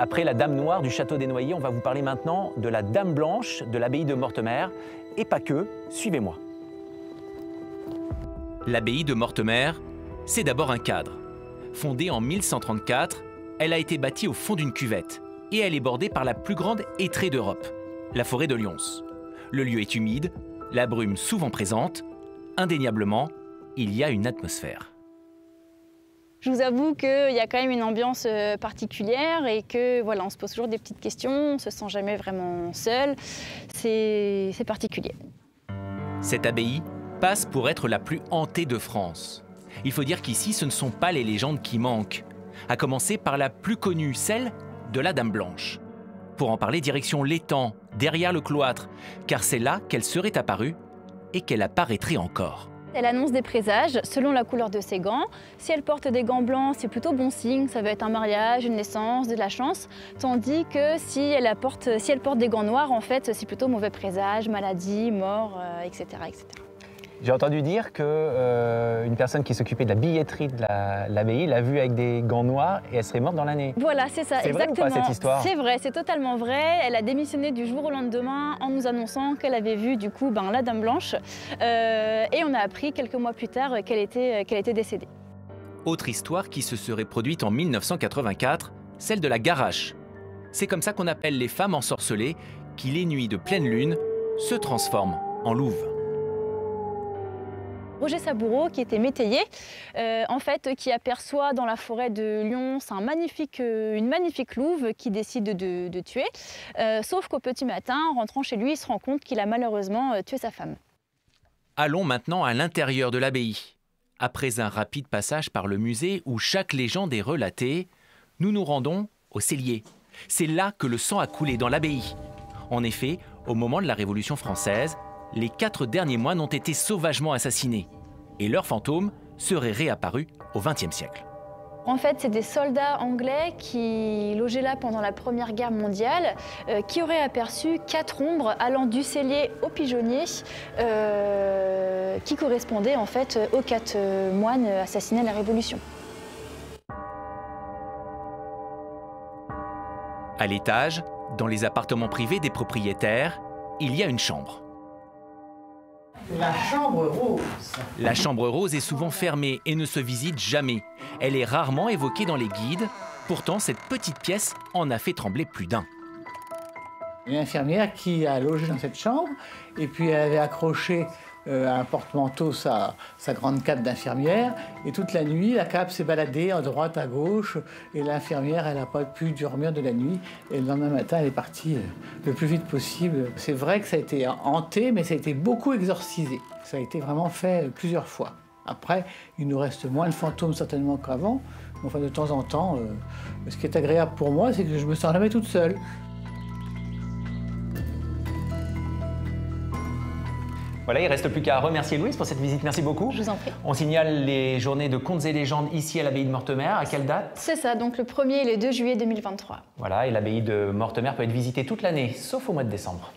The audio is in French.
Après la Dame Noire du château des Noyers, on va vous parler maintenant de la Dame Blanche de l'abbaye de Mortemer. Et pas que, suivez-moi. L'abbaye de Mortemer, c'est d'abord un cadre. Fondée en 1134, elle a été bâtie au fond d'une cuvette et elle est bordée par la plus grande hêtraie d'Europe, la forêt de Lyons. Le lieu est humide, la brume souvent présente. Indéniablement, il y a une atmosphère. Je vous avoue qu'il y a quand même une ambiance particulière et que voilà, on se pose toujours des petites questions, on ne se sent jamais vraiment seul. C'est particulier. Cette abbaye passe pour être la plus hantée de France. Il faut dire qu'ici, ce ne sont pas les légendes qui manquent, à commencer par la plus connue, celle de la Dame Blanche. Pour en parler, direction l'étang, derrière le cloître, car c'est là qu'elle serait apparue et qu'elle apparaîtrait encore. Elle annonce des présages selon la couleur de ses gants. Si elle porte des gants blancs, c'est plutôt bon signe, ça va être un mariage, une naissance, de la chance. Tandis que si elle porte des gants noirs, en fait, c'est plutôt mauvais présage, maladie, mort, etc., etc. J'ai entendu dire qu'une personne qui s'occupait de la billetterie de l'abbaye l'a vue avec des gants noirs et elle serait morte dans l'année. Voilà, c'est ça, exactement. C'est vrai ou pas cette histoire? C'est vrai, c'est totalement vrai. Elle a démissionné du jour au lendemain en nous annonçant qu'elle avait vu du coup la Dame Blanche. Et on a appris quelques mois plus tard qu'elle était décédée. Autre histoire qui se serait produite en 1984, celle de la Garache. C'est comme ça qu'on appelle les femmes ensorcelées qui, les nuits de pleine lune, se transforment en louves. Roger Saboureau, qui était métayer, en fait, qui aperçoit dans la forêt de Lyons une magnifique louve qui décide de tuer. Sauf qu'au petit matin, en rentrant chez lui, il se rend compte qu'il a malheureusement tué sa femme. Allons maintenant à l'intérieur de l'abbaye. Après un rapide passage par le musée où chaque légende est relatée, nous nous rendons au cellier. C'est là que le sang a coulé dans l'abbaye. En effet, au moment de la Révolution française, les 4 derniers moines ont été sauvagement assassinés et leurs fantômes seraient réapparus au XXe siècle. En fait, c'est des soldats anglais qui logeaient là pendant la Première Guerre mondiale, qui auraient aperçu 4 ombres allant du cellier au pigeonnier, qui correspondaient en fait aux 4 moines assassinés à la Révolution. À l'étage, dans les appartements privés des propriétaires, il y a une chambre. La chambre rose. La chambre rose est souvent fermée et ne se visite jamais. Elle est rarement évoquée dans les guides. Pourtant, cette petite pièce en a fait trembler plus d'un. Une infirmière qui a logé dans cette chambre et puis elle avait accroché à un porte-manteau sa grande cape d'infirmière. Et toute la nuit, la cape s'est baladée à droite, à gauche. Et l'infirmière, elle n'a pas pu dormir de la nuit. Et le lendemain matin, elle est partie le plus vite possible. C'est vrai que ça a été hanté, mais ça a été beaucoup exorcisé. Ça a été vraiment fait plusieurs fois. Après, il nous reste moins de fantômes certainement qu'avant. Mais enfin, de temps en temps, ce qui est agréable pour moi, c'est que je me sens jamais toute seule. Voilà, il ne reste plus qu'à remercier Louise pour cette visite. Merci beaucoup. Je vous en prie. On signale les journées de contes et légendes ici à l'abbaye de Mortemer. À quelle date? C'est ça, donc le 1er et le 2 juillet 2023. Voilà, et l'abbaye de Mortemer peut être visitée toute l'année, sauf au mois de décembre.